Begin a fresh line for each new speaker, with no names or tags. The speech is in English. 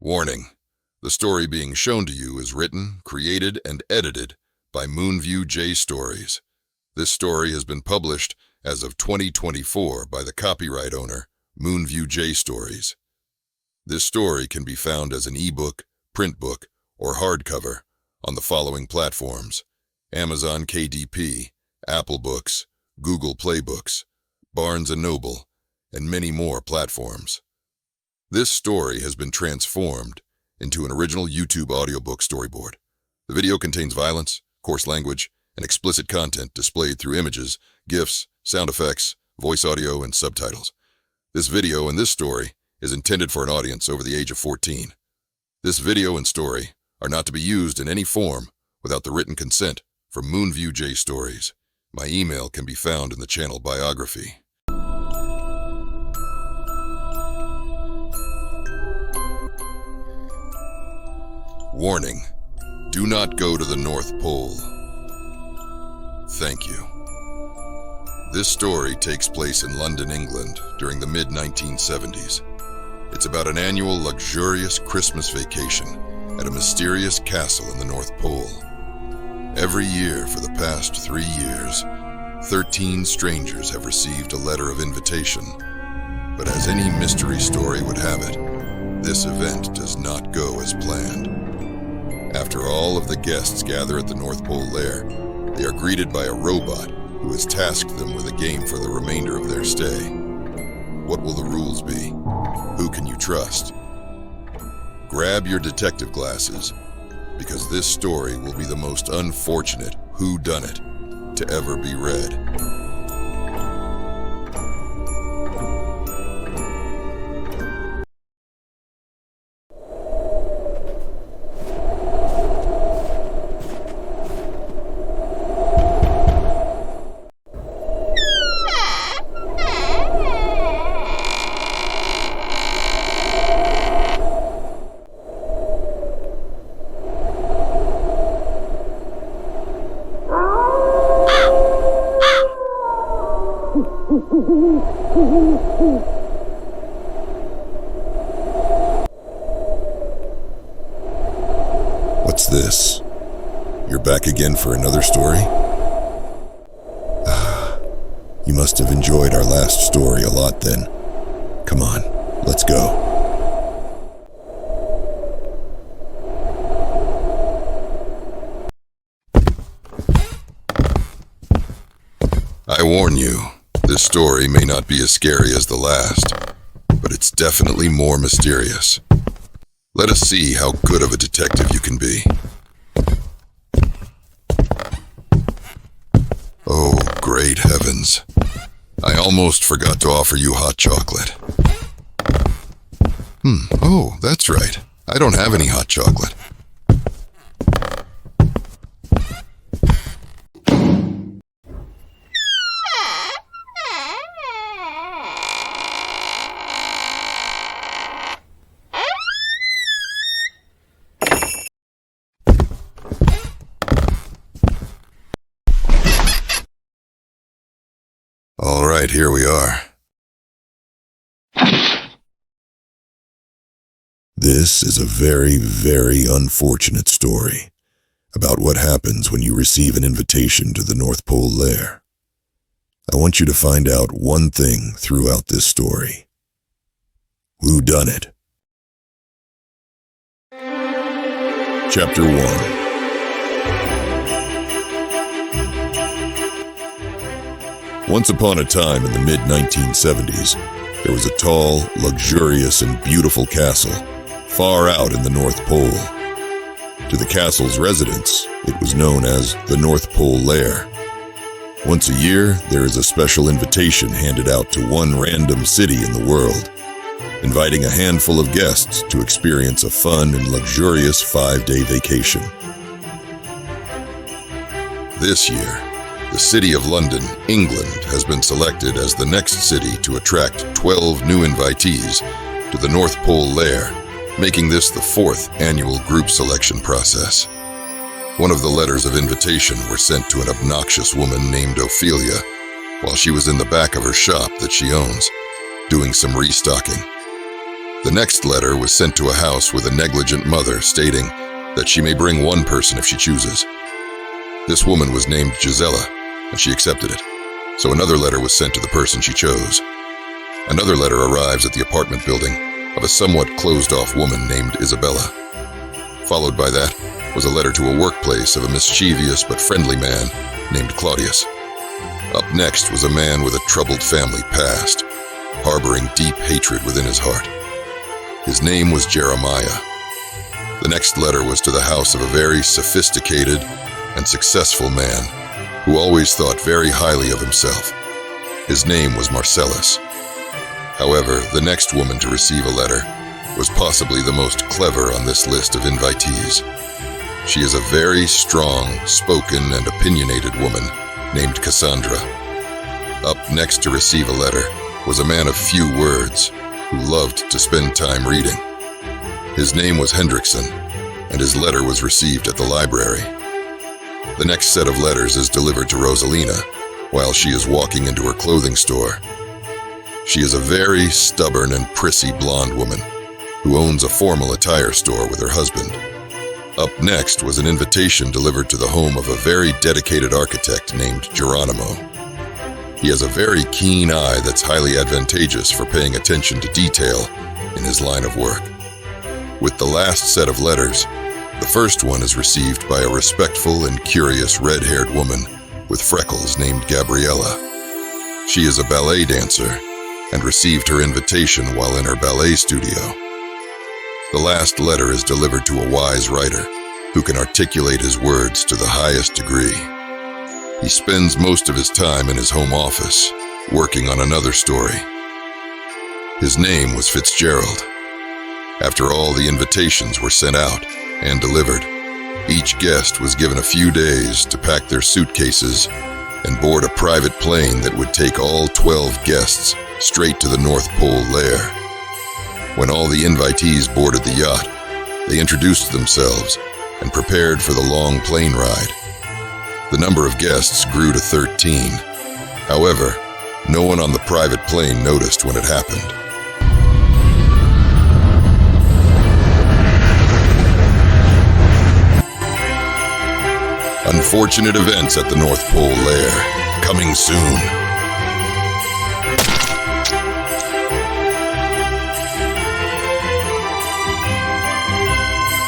Warning: the story being shown to you is written, created, and edited by MoonViewJayStories. This story has been published as of 2024 by the copyright owner, MoonViewJayStories. This story can be found as an ebook, print book, or hardcover on the following platforms: Amazon KDP, Apple Books, Google Play Books, Barnes & Noble, and many more platforms. This story has been transformed into an original YouTube audiobook storyboard. The video contains violence, coarse language, and explicit content displayed through images, GIFs, sound effects, voice audio, and subtitles. This video and this story is intended for an audience over the age of 14. This video and story are not to be used in any form without the written consent from MoonViewJayStories. My email can be found in the channel biography. Warning: do not go to the North Pole. Thank you. This story takes place in London, England during the mid-1970s. It's about an annual luxurious Christmas vacation at a mysterious castle in the North Pole. Every year for the past 3 years, 13 strangers have received a letter of invitation. But as any mystery story would have it, this event does not go as planned. After all of the guests gather at the North Pole Lair, they are greeted by a robot who has tasked them with a game for the remainder of their stay. What will the rules be? Who can you trust? Grab your detective glasses, because this story will be the most unfortunate whodunit to ever be read. What's this? You're back again for another story? You must have enjoyed our last story a lot then. Come on, let's go. I warn you, this story may not be as scary as the last, but it's definitely more mysterious. Let us see how good of a detective you can be. Oh, great heavens. I almost forgot to offer you hot chocolate. Oh, that's right. I don't have any hot chocolate. All right, here we are. This is a very, very unfortunate story about what happens when you receive an invitation to the North Pole Lair. I want you to find out one thing throughout this story. Whodunnit? Chapter 1. Once upon a time in the mid-1970s, there was a tall, luxurious, and beautiful castle far out in the North Pole. To the castle's residents, it was known as the North Pole Lair. Once a year, there is a special invitation handed out to one random city in the world, inviting a handful of guests to experience a fun and luxurious 5-day vacation. This year, the city of London, England, has been selected as the next city to attract 12 new invitees to the North Pole Lair, making this the 4th annual group selection process. One of the letters of invitation were sent to an obnoxious woman named Ophelia while she was in the back of her shop that she owns, doing some restocking. The next letter was sent to a house with a negligent mother stating that she may bring one person if she chooses. This woman was named Gisela, and she accepted it, so another letter was sent to the person she chose. Another letter arrives at the apartment building of a somewhat closed-off woman named Isabella. Followed by that was a letter to a workplace of a mischievous but friendly man named Claudius. Up next was a man with a troubled family past, harboring deep hatred within his heart. His name was Jeremiah. The next letter was to the house of a very sophisticated and successful man who always thought very highly of himself. His name was Marcellus. However, the next woman to receive a letter was possibly the most clever on this list of invitees. She is a very strong, spoken, and opinionated woman named Cassandra. Up next to receive a letter was a man of few words who loved to spend time reading. His name was Hendrickson, and his letter was received at the library. The next set of letters is delivered to Rosalina while she is walking into her clothing store. She is a very stubborn and prissy blonde woman who owns a formal attire store with her husband. Up next was an invitation delivered to the home of a very dedicated architect named Geronimo. He has a very keen eye that's highly advantageous for paying attention to detail in his line of work. With the last set of letters, the first one is received by a respectful and curious red-haired woman with freckles named Gabriella. She is a ballet dancer and received her invitation while in her ballet studio. The last letter is delivered to a wise writer who can articulate his words to the highest degree. He spends most of his time in his home office, working on another story. His name was Fitzgerald. After all the invitations were sent out and delivered, each guest was given a few days to pack their suitcases and board a private plane that would take all 12 guests straight to the North Pole Lair. When all the invitees boarded the yacht, they introduced themselves and prepared for the long plane ride. The number of guests grew to 13. However, no one on the private plane noticed when it happened. Unfortunate events at the North Pole Lair, coming soon.